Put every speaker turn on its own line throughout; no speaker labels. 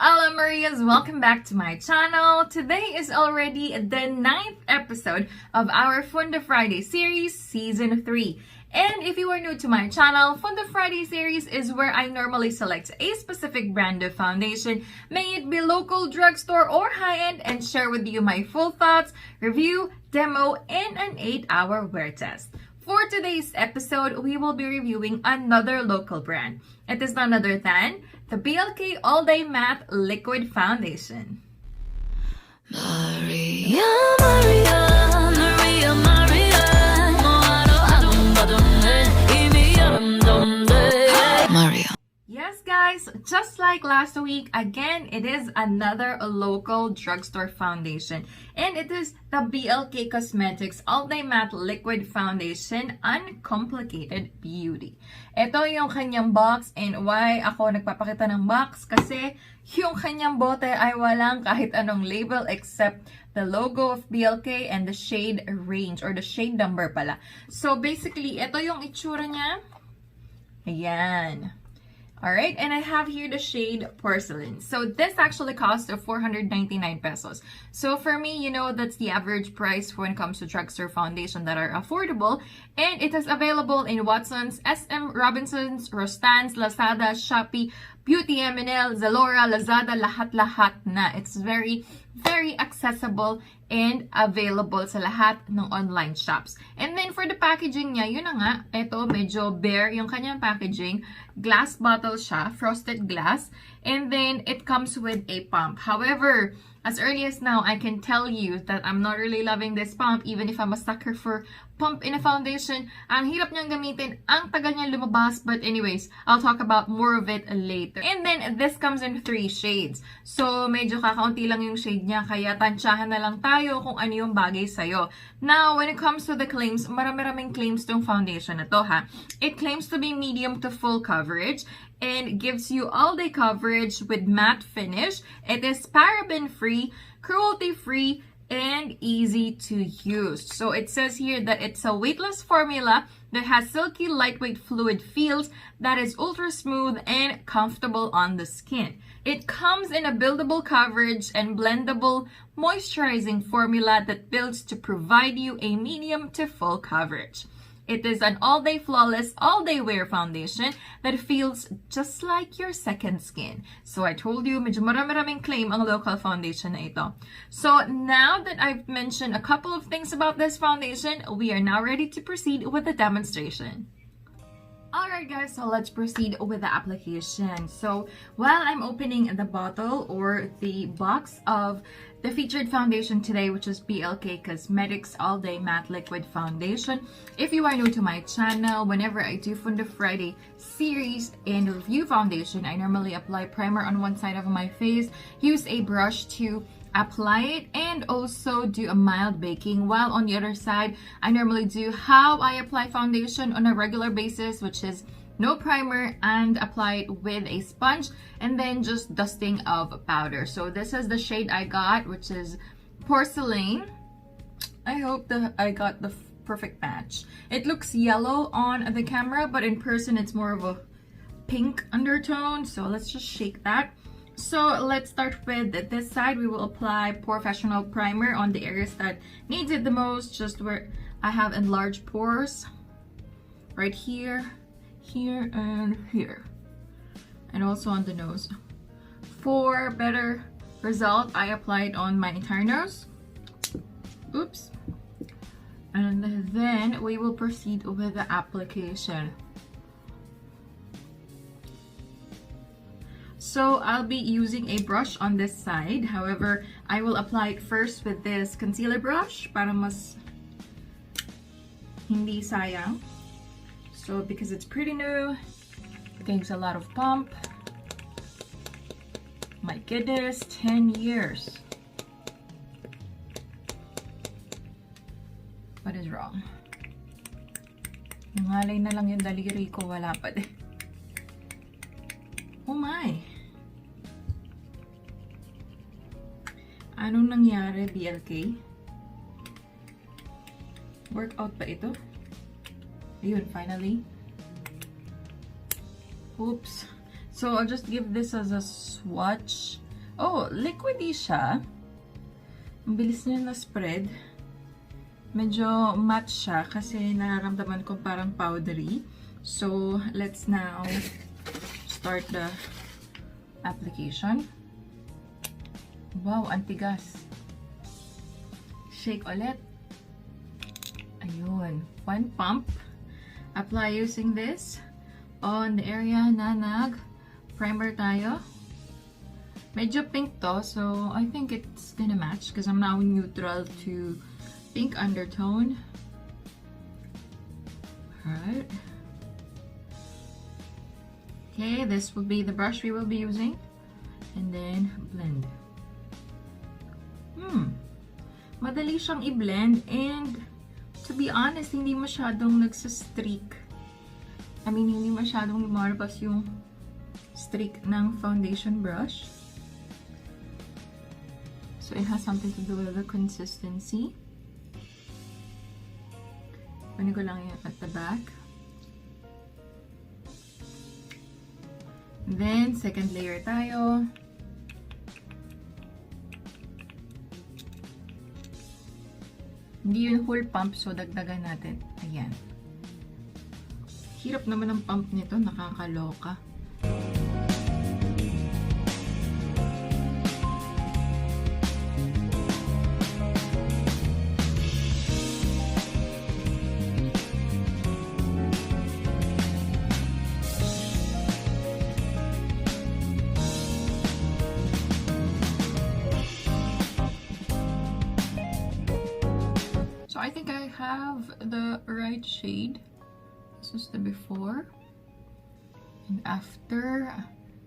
Hello Marias! Welcome back to my channel. Today is already the 9th episode of our Funda Friday series, Season 3. And if you are new to my channel, Funda Friday series is where I normally select a specific brand of foundation, may it be local, drugstore, or high-end, and share with you my full thoughts, review, demo, and an 8-hour wear test. For today's episode, we will be reviewing another local brand. It is none other than the BLK All Day Matte Liquid Foundation. Maria, Maria, Maria, Maria. Maria. Yes guys, just like last week, again, it is another local drugstore foundation. And it is the BLK Cosmetics All Day Matte Liquid Foundation Uncomplicated Beauty. Ito yung kanyang box, and why ako nagpapakita ng box? Kasi yung kanyang bote ay walang kahit anong label except the logo of BLK and the shade range or the shade number pala. So basically, ito yung itsura niya. Ayan. Alright, and I have here the shade Porcelain. So this actually costs 499 pesos. So for me, you know, that's the average price when it comes to drugstore foundation that are affordable. And it is available in Watson's, SM, Robinsons, Rostan's, Lazada, Shopee, Beauty MNL, Zalora, Lazada, lahat-lahat na. It's very accessible and available sa lahat ng online shops. And then for the packaging niya, yun na nga, ito medyo bare yung kanyang packaging. Glass bottle siya, frosted glass. And then it comes with a pump. However, as early as now, I can tell you that I'm not really loving this pump, even if I'm a sucker for pump in a foundation. Ang hirap niyang gamitin, ang tagal niyang lumabas, but anyways, I'll talk about more of it later. And then, this comes in 3 shades. So, medyo kakaunti lang yung shade niya, kaya tansyahan na lang tayo kung ano yung bagay sa'yo. Now, when it comes to the claims, marami-raming claims tong foundation na to, ha. It claims to be medium to full coverage, and gives you all-day coverage with matte finish. It is paraben-free, cruelty-free, and easy to use. So it says here that it's a weightless formula that has silky, lightweight fluid feels that is ultra smooth and comfortable on the skin. It comes in a buildable coverage and blendable moisturizing formula that builds to provide you a medium to full coverage. It is an all-day flawless, all-day wear foundation that feels just like your second skin. So I told you, medyo marami-raming claim ang local foundation na ito. So now that I've mentioned a couple of things about this foundation, we are now ready to proceed with the demonstration. Alright guys, so let's proceed with the application. So while I'm opening the bottle or the box of the featured foundation today, which is BLK Cosmetics All Day Matte Liquid Foundation. If you are new to my channel, whenever I do Funda Friday series and review foundation, I normally apply primer on one side of my face, use a brush to apply it, and also do a mild baking, while on the other side I normally do how I apply foundation on a regular basis, which is no primer and apply it with a sponge and then just dusting of powder. So this is the shade I got, which is Porcelain. I hope that I got the perfect match. It looks yellow on the camera, but in person it's more of a pink undertone. So let's just shake that. So let's start with this side. We will apply professional primer on the areas that needs it the most, just where I have enlarged pores, right here, here, and here, and also on the nose. For better result, I apply it on my entire nose. Oops. And then we will proceed with the application. So I'll be using a brush on this side. However, I will apply it first with this concealer brush para mas hindi sayang. So because it's pretty new, it takes a lot of pump. My goodness, 10 years. What is wrong? Nangalay na lang yung daliri ko, wala pa din. Oh my! Anong nangyari, BLK? Workout ba ito? Ayun, finally. Oops. So I'll just give this as a swatch Oh, liquidy siya. Ang bilis niya na spread. Medyo matte siya kasi nararamdaman ko parang powdery. So, let's now start the application. Wow, antigas. Shake ulit. Ayun. One pump. Apply using this on the area na nag-primer tayo. Medyo pink to, so I think it's gonna match because I'm now neutral to pink undertone. Alright. Okay, this will be the brush we will be using. And then, blend. Madali siyang i-blend and to be honest, hindi masyadong nagsastreak. I mean, hindi masyadong lumalabas yung streak ng foundation brush. So it has something to do with the consistency. Kunin ko lang yan at the back. And then, second layer tayo. Hindi yun whole pump, so dagdagan natin. Ayan. Hirap naman ang pump nito, nakakaloka. So I think I have the right shade. This is the before and after.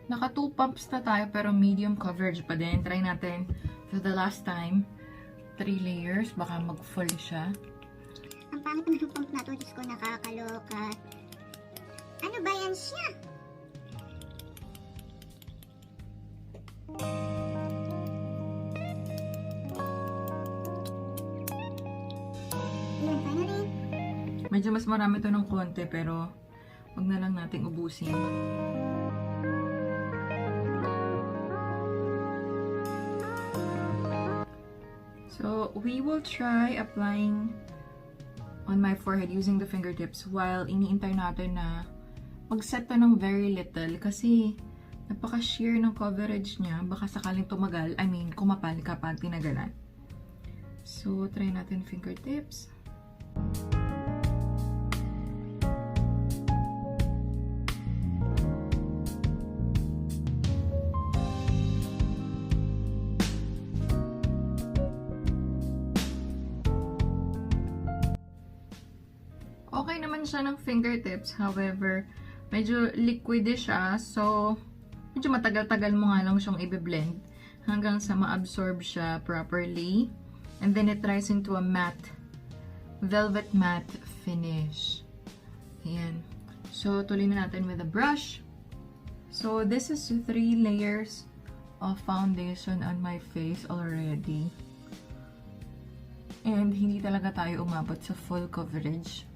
Naka 2 pumps na tayo pero medium coverage pa din. Try natin for the last time 3 layers, baka mag full siya.
Ang pangit ng pump na to, Diyos ko, nakakaloka. Ano ba yan siya?
Medyo mas marami to ng konti pero wag na lang nating ubusin. So, we will try applying on my forehead using the fingertips while iniintay natin na mag-set to ng very little kasi napaka-sheer ng coverage niya. Baka sakaling tumagal, I mean, kumapal kapag tinagalan. So, try natin fingertips. Okay naman siya ng fingertips, however, medyo liquidy siya, so medyo matagal-tagal mo nga lang siyang i-blend hanggang sa ma-absorb siya properly. And then it dries into a matte, velvet matte finish. Ayan. So, tuloy na natin with a brush. So, this is 3 layers of foundation on my face already. And hindi talaga tayo umabot sa full coverage.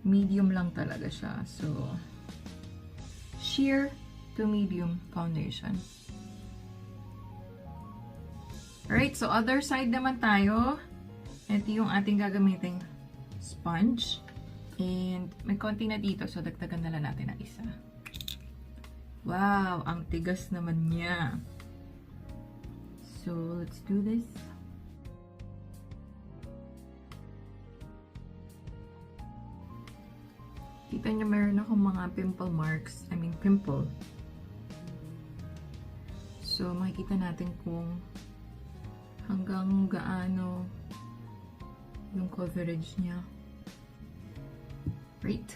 Medium lang talaga siya. So, sheer to medium foundation. Alright, so other side naman tayo. Ito yung ating gagamiting sponge. And may konti na dito, so dagdagan na lang natin ang isa. Wow, ang tigas naman niya. So, let's do this. Kita niyo meron akong mga pimple marks. I mean, pimple. So, makikita natin kung hanggang gaano yung coverage niya. Right.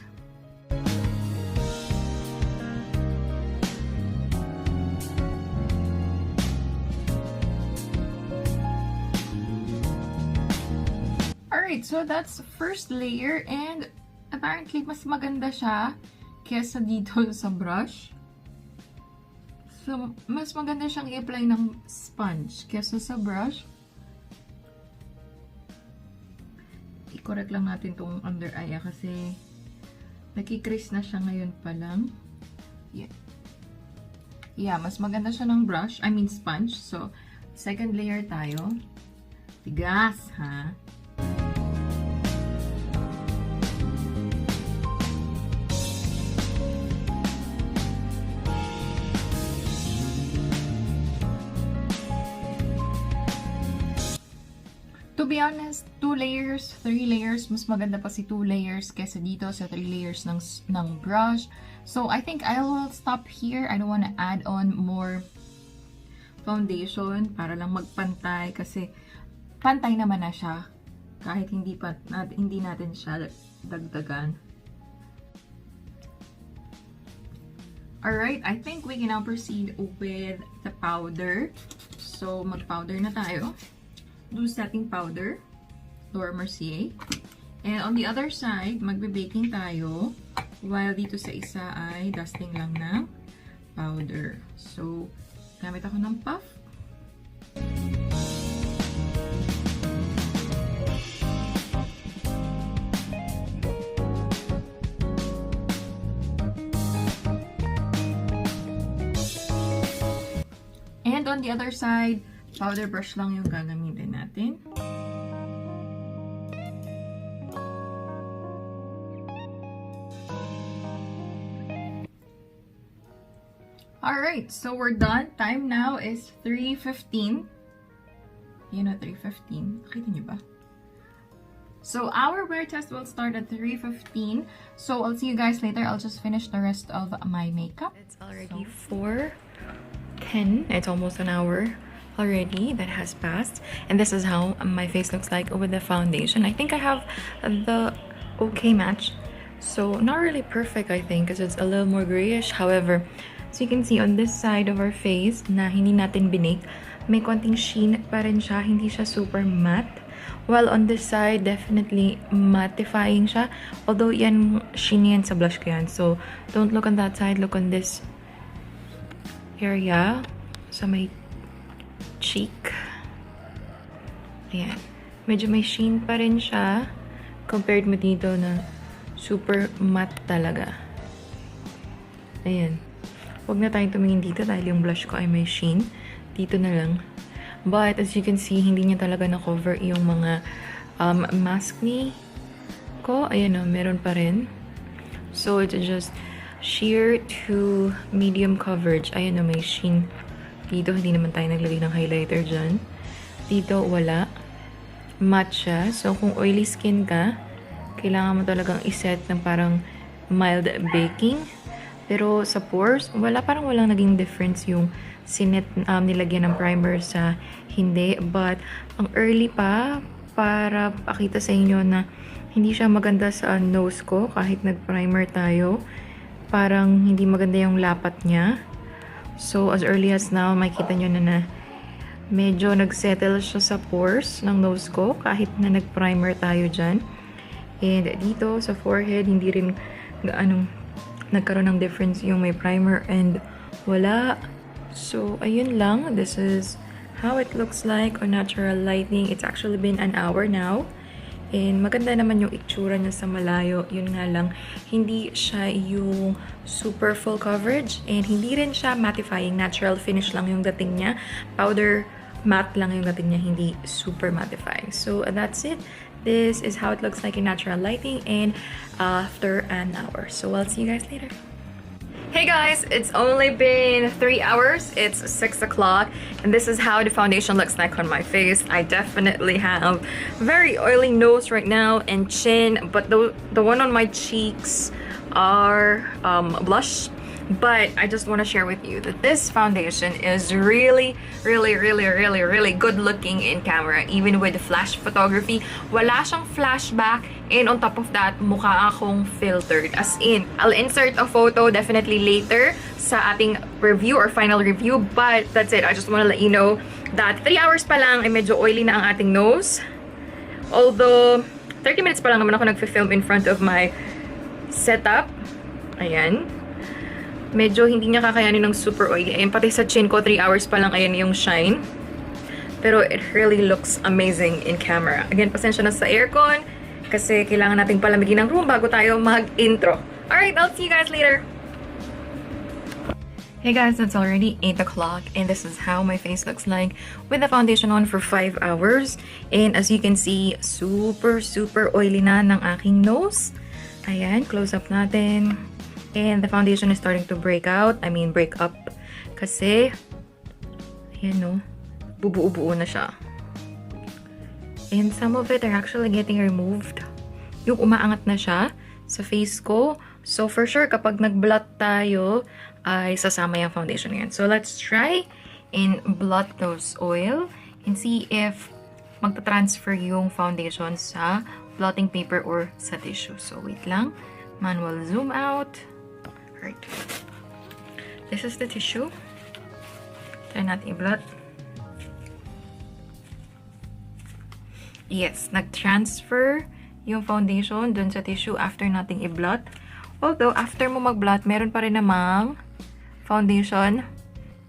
Alright, so that's the first layer and apparently mas maganda siya kesa dito sa brush. So, mas maganda siyang i-apply ng sponge kesa sa brush. I-correct lang natin tong under eye kasi nakikrease na siya ngayon pa lang. Yan. yeah, mas maganda siya ng brush. I mean sponge. So, second layer tayo. Tigas, ha? To be honest, 2 layers, 3 layers, mas maganda pa si 2 layers kesa dito sa 3 layers ng brush. So, I think I will stop here. I don't want to add on more foundation para lang magpantay kasi pantay naman na siya kahit hindi natin siya dagdagan. Alright, I think we can now proceed with the powder. So, mag-powder na tayo. Do setting powder, Laura Mercier. And on the other side, magbe-baking tayo. While dito sa isa ay dusting lang ng powder. So, gamit ako ng puff. And on the other side, powder brush lang yung gagamitin natin. Alright, so we're done. Time now is 3:15. You know, 3:15. Nakita niyo ba? So our wear test will start at 3:15. So I'll see you guys later. I'll just finish the rest of my makeup. It's already 4:10. It's almost an hour already that has passed, and this is how my face looks like with the foundation. I think I have the okay match, so not really perfect, I think, because it's a little more grayish. However, so you can see on this side of our face na hindi natin binake, may konting sheen pa rin siya, hindi siya super matte. While on this side, definitely mattifying siya, although yan sheen yan sa blush ko yan. So don't look on that side, look on this area sa may cheek. Ayan. Medyo may sheen pa rin siya compared mo dito na super matte talaga. Ayan. Huwag na tayong tumingin dito dahil yung blush ko ay may sheen. Dito na lang. But as you can see, hindi niya talaga na-cover yung mga mask ni ko. Ayan o, meron pa rin. So it's just sheer to medium coverage. Ayan o, may sheen. Dito, hindi naman tayo naglagay ng highlighter dyan. Dito, wala. Matte siya. So, kung oily skin ka, kailangan mo talagang iset ng parang mild baking. Pero sa pores, parang walang naging difference yung nilagyan ng primer sa hindi. But, ang early pa, para pakita sa inyo na hindi siya maganda sa nose ko kahit nag-primer tayo. Parang hindi maganda yung lapat niya. So, as early as now, makikita nyo na medyo nagsettle siya sa pores ng nose ko kahit na nag-primer tayo dyan. And dito sa forehead, hindi rin nagkaroon ng difference yung may primer and wala. So, ayun lang. This is how it looks like on natural lighting. It's actually been an hour now. And maganda naman yung itsura niya sa malayo. Yun nga lang, hindi siya yung super full coverage. And hindi rin siya mattifying. Natural finish lang yung dating niya. Powder matte lang yung dating niya. Hindi super mattifying. So, that's it. This is how it looks like in natural lighting and after an hour. So, I'll see you guys later. Hey guys, it's only been 3 hours. It's 6 o'clock and this is how the foundation looks like on my face. I definitely have very oily nose right now and chin, but the one on my cheeks are blush. But I just want to share with you that this foundation is really good looking in camera. Even with flash photography, wala siyang flashback. And on top of that, mukha akong filtered. As in, I'll insert a photo definitely later sa ating review or final review. But that's it. I just want to let you know that 3 hours pa lang ay medyo oily na ang ating nose. Although, 30 minutes pa lang naman ako nagfi-film in front of my setup. Ayan. Medyo hindi niya kakayanin ng super oily. Ayan, pati sa chin ko, 3 hours pa lang, ayan yung shine. Pero it really looks amazing in camera. Again, pasensya na sa aircon kasi kailangan nating palamigin ng room bago tayo mag-intro. Alright, I'll see you guys later. Hey guys, it's already 8 o'clock and this is how my face looks like with the foundation on for 5 hours. And as you can see, super oily na ng aking nose. Ayan, close up natin. And the foundation is starting to break out. Break up. Kasi, ayan no, bubuo-buo na siya. And some of it are actually getting removed. Yung umaangat na siya sa face ko. So for sure, kapag nag-blot tayo, ay sasama yung foundation yan. So let's try and blot those oil and see if magta-transfer yung foundation sa blotting paper or sa tissue. So wait lang. Manual zoom out. Alright. This is the tissue. Try natin i-blot. Yes, nag-transfer yung foundation dun sa tissue after nating i-blot. Although, after mo mag-blot, meron pa rin namang foundation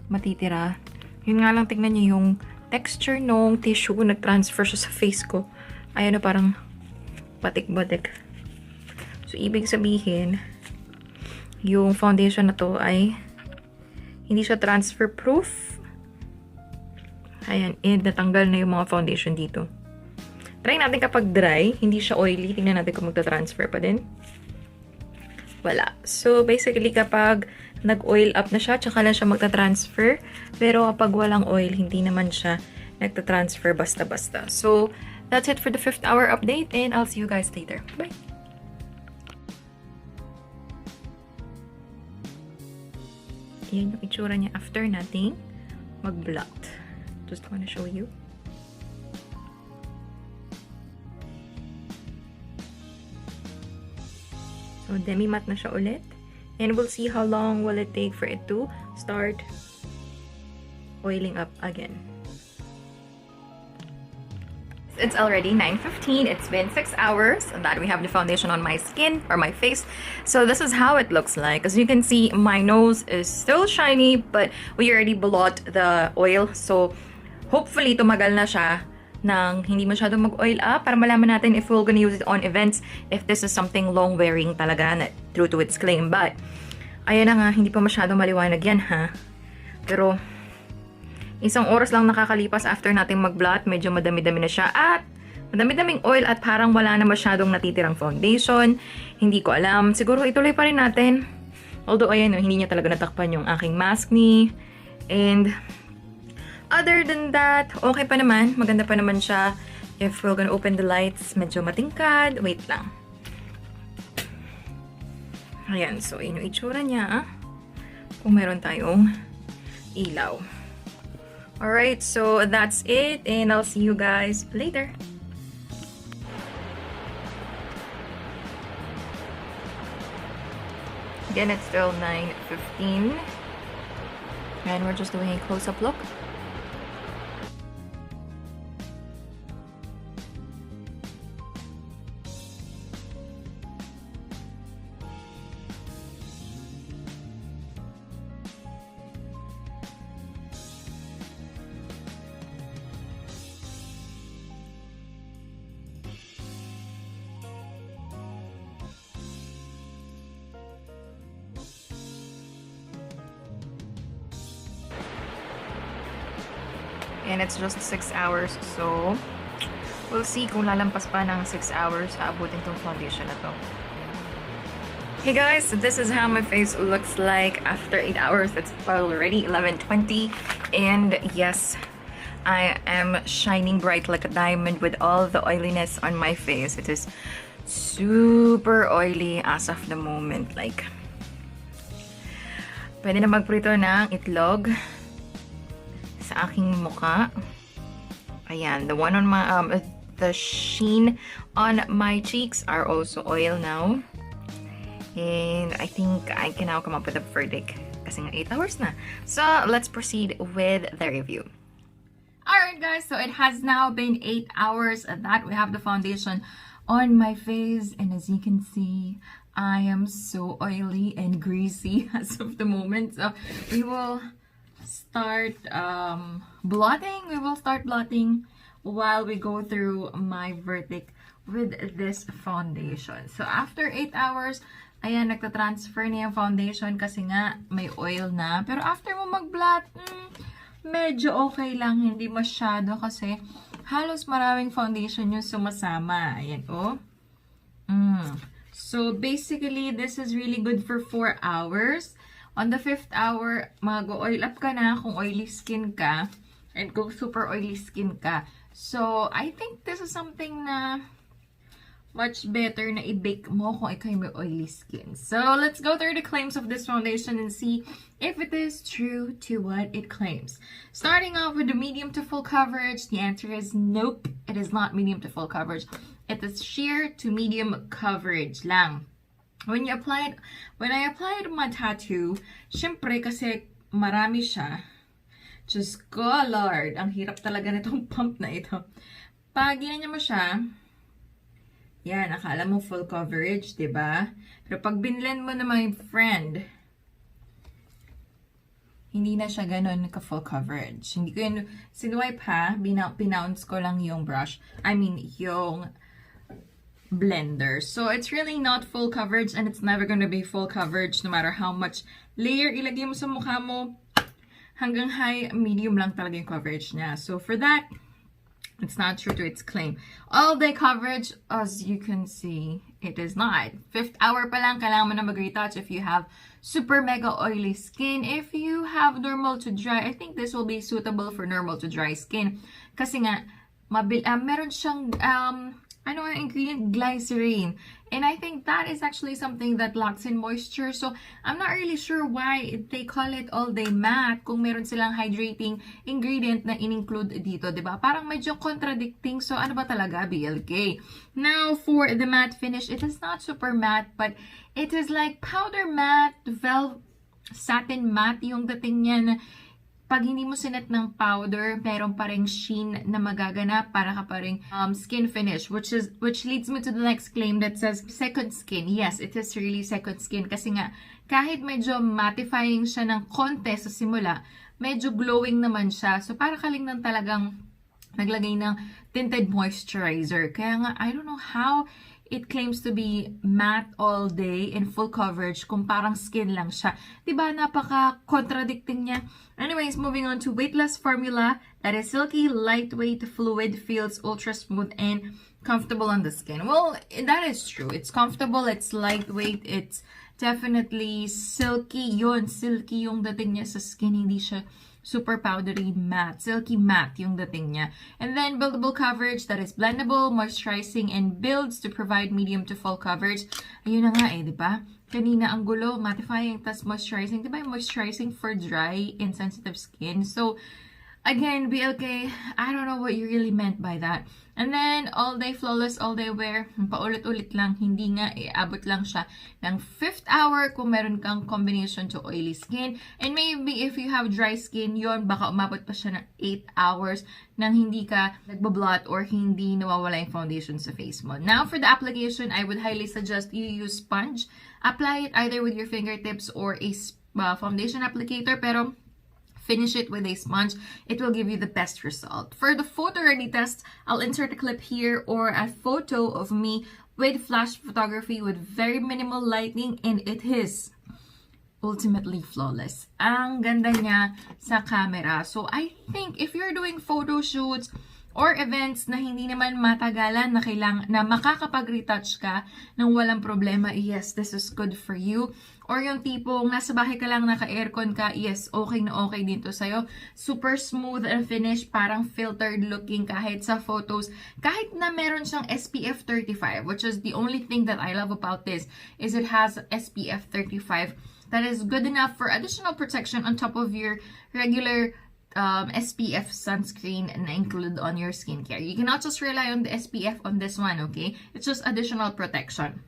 matitira. Yun nga lang, tignan nyo yung texture nung tissue. Nag-transfer siya sa face ko. Ayan na, parang batik-batik. So, ibig sabihin, yung foundation na to ay hindi siya transfer-proof. Ayan, and natanggal na yung mga foundation dito. Try natin kapag dry, hindi siya oily. Tingnan natin kung magta-transfer pa din. Wala. So, basically, kapag nag-oil up na siya, tsaka lang siya magta-transfer. Pero kapag walang oil, hindi naman siya nagta-transfer basta-basta. So, that's it for the 5th hour update and I'll see you guys later. Bye! Yan yung itsura niya after nating mag-blot. Just wanna show you. So, demi-matte na siya ulit. And we'll see how long will it take for it to start oiling up again. It's already 9:15. It's been 6 hours that we have the foundation on my skin or my face. So this is how it looks like. As you can see, my nose is still shiny, but we already blot the oil. So hopefully tumagal na siya nang hindi masyadong mag-oil up para malaman natin if we're gonna use it on events, if this is something long wearing talaga na true to its claim. But ayan na nga, hindi pa masyadong maliwanag yan ha. Pero isang oras lang nakakalipas after natin mag-blot, medyo madami-dami na siya at madami-daming oil at parang wala na masyadong natitirang foundation. Hindi ko alam. Siguro ituloy pa rin natin. Although ayan, hindi niya talaga natakpan yung aking mask ni. And other than that, okay pa naman. Maganda pa naman siya. If we're gonna open the lights, medyo matingkad. Wait lang. Ayan, so yun yung itsura niya. Kung meron tayong ilaw. Alright, so that's it. And I'll see you guys later. Again, it's still 9:15. And we're just doing a close-up look. And it's just 6 hours, so we'll see kung lalampas pa ng 6 hours sa abutin tong foundation na to. Hey guys, this is how my face looks like after 8 hours. It's already 11:20, and yes, I am shining bright like a diamond with all the oiliness on my face. It is super oily as of the moment. Like, pwede na magprito ng itlog sa aking mukha. Ayan, the one on my the sheen on my cheeks are also oil now. And I think I can now come up with a verdict kasi nga 8 hours na. So, let's proceed with the review. Alright guys, so it has now been 8 hours that we have the foundation on my face, and as you can see, I am so oily and greasy as of the moment. So we will start blotting. We will start blotting while we go through my verdict with this foundation. So after 8 hours, ayan, nagtatransfer na yung foundation kasi nga may oil na. Pero after mo mag-blot, medyo okay lang. Hindi masyado kasi halos maraming foundation yung sumasama. Ayan, oh. So, basically, this is really good for 4 hours. On the 5th hour, mag-oil up ka na kung oily skin ka. And kung super oily skin ka. So, I think this is something na much better na i-bake mo kung ikaw may oily skin. So, let's go through the claims of this foundation and see if it is true to what it claims. Starting off with the medium to full coverage, the answer is nope. It is not medium to full coverage. It is sheer to medium coverage lang. When I applied my tattoo, syempre kasi marami siya. Just go, Lord. Ang hirap talaga nitong pump na ito. Pag ginanya mo siya, yan, akala mo full coverage, diba? Pero pag binlend mo na my friend, hindi na siya ganun ka full coverage. Hindi ko yun, sinwipe ha, pinounce ko lang yung brush. I mean, yung blender. So, it's really not full coverage and it's never gonna be full coverage no matter how much layer ilagay mo sa mukha mo. Hanggang high, medium lang talaga yung coverage niya. So, for that, it's not true to its claim. All day coverage, as you can see, it is not. 5th hour pa lang, kailangan mo na mag-retouch if you have super mega oily skin. If you have normal to dry, I think this will be suitable for normal to dry skin. Kasi nga, meron siyang, ano ang ingredient? Glycerin. And I think that is actually something that locks in moisture. So, I'm not really sure why they call it all-day matte kung meron silang hydrating ingredient na in-include dito, diba? Parang medyo contradicting. So, ano ba talaga, BLK? Now, for the matte finish, it is not super matte, but it is like powder matte, satin matte yung dating niya na pag hindi mo sinet ng powder, meron pa ring sheen na magaganap para ka pa ring skin finish, which leads me to the next claim that says second skin. Yes, it is really second skin kasi nga kahit medyo mattifying siya ng konti sa simula, medyo glowing naman siya. So para ka lang talagang naglagay ng tinted moisturizer. Kaya nga, I don't know how it claims to be matte all day in full coverage kung parang skin lang siya. Diba? Napaka-contradicting niya. Anyways, moving on to weightless formula that is silky, lightweight, fluid, feels ultra smooth, and comfortable on the skin. Well, that is true. It's comfortable, it's lightweight, it's definitely silky. Yun, silky yung dating niya sa skin. Hindi siya super powdery matte. Silky matte yung dating niya. And then, buildable coverage that is blendable, moisturizing, and builds to provide medium to full coverage. Ayun na nga di ba? Kanina ang gulo, mattifying, tas moisturizing. Di ba yung moisturizing for dry and sensitive skin? So, again, BLK, I don't know what you really meant by that. And then, all day flawless, all day wear. Paulit-ulit lang, hindi nga, iabot lang siya ng 5th hour kung meron kang combination to oily skin. And maybe if you have dry skin, yon baka umabot pa siya ng 8 hours nang hindi ka nagbablot or hindi nawawala yung foundation sa face mo. Now, for the application, I would highly suggest you use sponge. Apply it either with your fingertips or a foundation applicator, pero finish it with a sponge. It will give you the best result. For the photo ready test, I'll insert a clip here or a photo of me with flash photography with very minimal lighting, and it is ultimately flawless. Ang ganda niya sa camera. So I think if you're doing photo shoots or events na hindi naman matagalan na makakapag-retouch ka nang walang problema, yes, this is good for you. Or yung tipong nasa bahay ka lang, naka-aircon ka, yes, okay na okay din to sa'yo. Super smooth and finish, parang filtered looking kahit sa photos. Kahit na meron siyang SPF 35, which is the only thing that I love about this, is it has SPF 35. That is good enough for additional protection on top of your regular SPF sunscreen na included on your skincare. You cannot just rely on the SPF on this one, okay? It's just additional protection.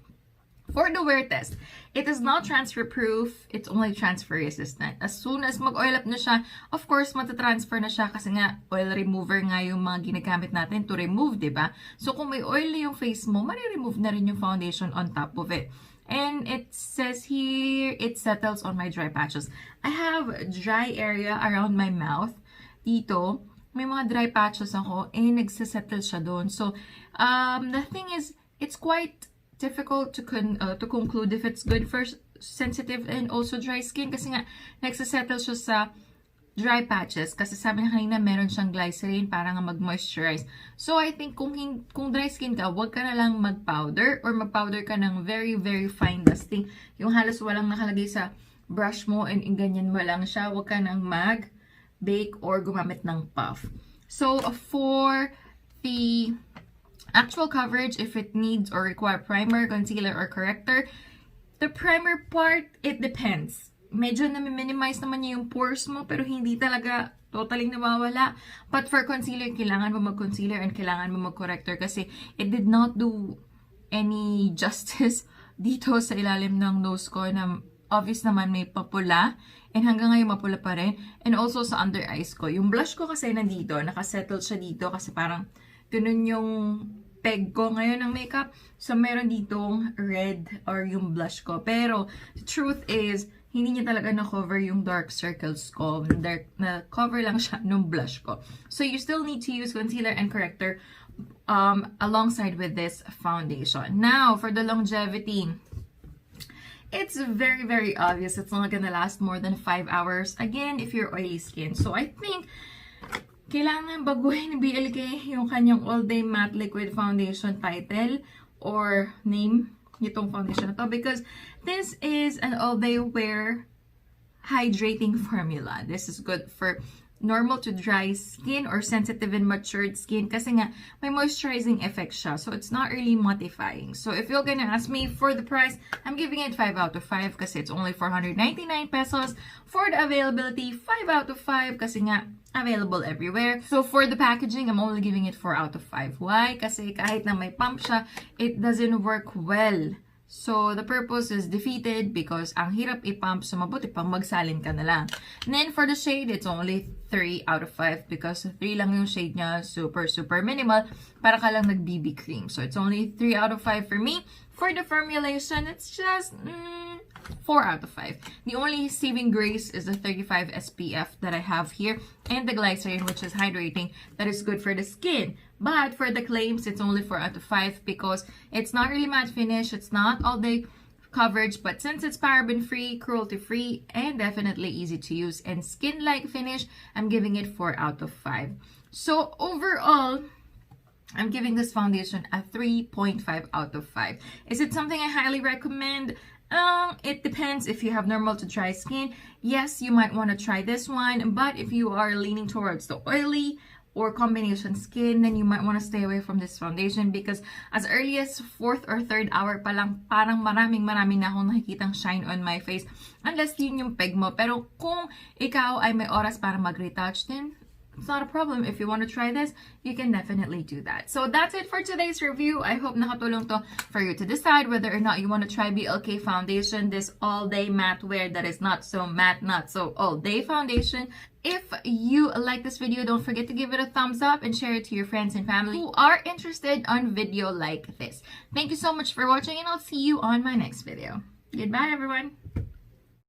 For the wear test, it is not transfer proof, it's only transfer resistant. As soon as mag-oil up na siya, of course, matatransfer na siya kasi nga oil remover nga yung mga ginagamit natin to remove, diba? So kung may oily yung face mo, mari-remove na rin yung foundation on top of it. And it says here, it settles on my dry patches. I have dry area around my mouth. Dito, may mga dry patches ako, and nagsasettle siya doon. So, the thing is, it's quite difficult to conclude if it's good for sensitive and also dry skin kasi nga nagsasettle siya sa dry patches kasi sabi na kanina meron siyang glycerin para nga mag-moisturize. So I think kung dry skin ka, wag ka na lang mag-powder or mag-powder ka ng very very fine dusting. Yung halos walang nakalagay sa brush mo and ganyan mo lang siya. Wag ka nang mag-bake or gumamit ng puff. So for the actual coverage, if it needs or require primer, concealer, or corrector, the primer part, it depends. Medyo na-minimize naman niya yung pores mo, pero hindi talaga totally nawawala. But for concealer, kailangan mo mag-concealer and kailangan mo mag-corrector kasi it did not do any justice dito sa ilalim ng nose ko na obvious naman may papula. And hanggang ngayon mapula pa rin. And also sa under eyes ko. Yung blush ko kasi nandito, nakasettle siya dito kasi parang ganun yung peg ko ngayon ng makeup. So, meron ditong red or yung blush ko. Pero, the truth is, hindi niya talaga na-cover yung dark circles ko. Na-cover lang siya nung blush ko. So, you still need to use concealer and corrector alongside with this foundation. Now, for the longevity, it's very, very obvious. It's not gonna last more than 5 hours. Again, if you're oily skin. So, I think kailangan baguhin ni BLK yung kanyang All Day Matte Liquid Foundation title or name nitong foundation na to because this is an all day wear hydrating formula. This is good for normal to dry skin or sensitive and matured skin kasi nga may moisturizing effect siya. So it's not really mattifying. So if you're gonna ask me for the price, I'm giving it 5 out of 5 kasi it's only 499 pesos. For the availability, 5 out of 5 kasi nga available everywhere. So for the packaging, I'm only giving it 4 out of 5. Why? Kasi kahit na may pump siya, it doesn't work well. So, the purpose is defeated because ang hirap i-pump, so mabuti pang magsalin ka na lang. And then, for the shade, it's only 3 out of 5 because 3 lang yung shade niya, super, super minimal, para ka lang nag-BB cream. So, it's only 3 out of 5 for me. For the formulation, it's just 4 out of 5. The only saving grace is the 35 SPF that I have here and the glycerin, which is hydrating, that is good for the skin. But for the claims, it's only 4 out of 5 because it's not really matte finish, it's not all day coverage, but since it's paraben-free, cruelty-free, and definitely easy to use and skin-like finish, I'm giving it 4 out of 5. So overall, I'm giving this foundation a 3.5 out of 5. Is it something I highly recommend? It depends. If you have normal to dry skin, yes, you might want to try this one. But if you are leaning towards the oily or combination skin, then you might want to stay away from this foundation because as early as 4th or 3rd hour pa lang, parang marami na akong nakikitang shine on my face. Unless yun yung peg mo. Pero kung ikaw ay may oras para mag-retouch, then it's not a problem. If you want to try this, you can definitely do that. So that's it for today's review. I hope nakatulong to for you to decide whether or not you want to try BLK foundation, this all-day matte wear that is not so matte, not so all-day foundation. If you like this video, don't forget to give it a thumbs up and share it to your friends and family who are interested on video like this. Thank you so much for watching and I'll see you on my next video. Goodbye, everyone.